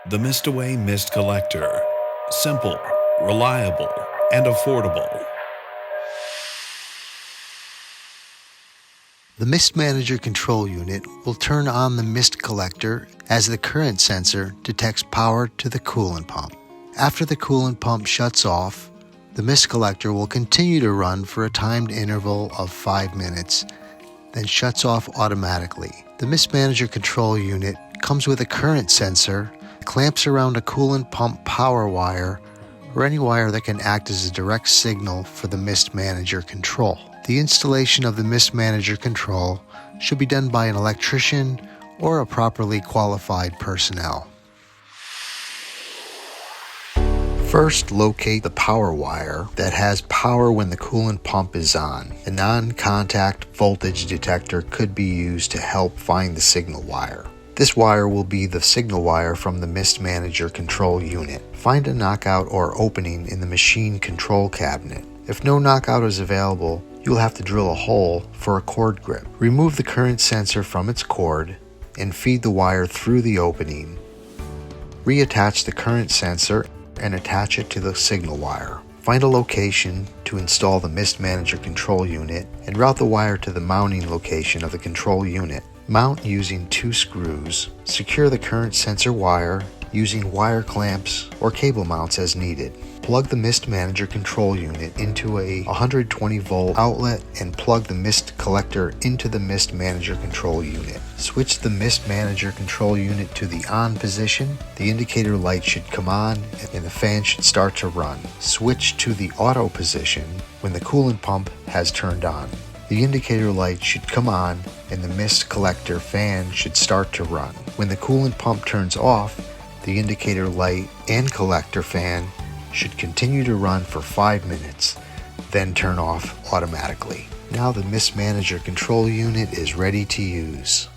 The Mistaway Mist Collector. Simple, reliable, and affordable. The Mist Manager Control Unit will turn on the mist collector as the current sensor detects power to the coolant pump. After the coolant pump shuts off, the mist collector will continue to run for a timed interval of 5 minutes, then shuts off automatically. The Mist Manager Control Unit comes with a current sensor, clamps around a coolant pump power wire, or any wire that can act as a direct signal for the Mist Manager control. The installation of the Mist Manager control should be done by an electrician or a properly qualified personnel. First, locate the power wire that has power when the coolant pump is on. A non-contact voltage detector could be used to help find the signal wire. This wire will be the signal wire from the Mist Manager Control Unit. Find a knockout or opening in the machine control cabinet. If no knockout is available, you'll have to drill a hole for a cord grip. Remove the current sensor from its cord and feed the wire through the opening. Reattach the current sensor and attach it to the signal wire. Find a location to install the Mist Manager Control Unit and route the wire to the mounting location of the control unit. Mount using 2 screws. Secure the current sensor wire using wire clamps or cable mounts as needed. Plug the Mist Manager Control Unit into a 120 volt outlet and plug the mist collector into the Mist Manager Control Unit. Switch the Mist Manager Control Unit to the on position. The indicator light should come on and the fan should start to run. Switch to the auto position when the coolant pump has turned on. The indicator light should come on and the mist collector fan should start to run. When the coolant pump turns off, the indicator light and collector fan should continue to run for 5 minutes, then turn off automatically. Now the Mist Manager Control Unit is ready to use.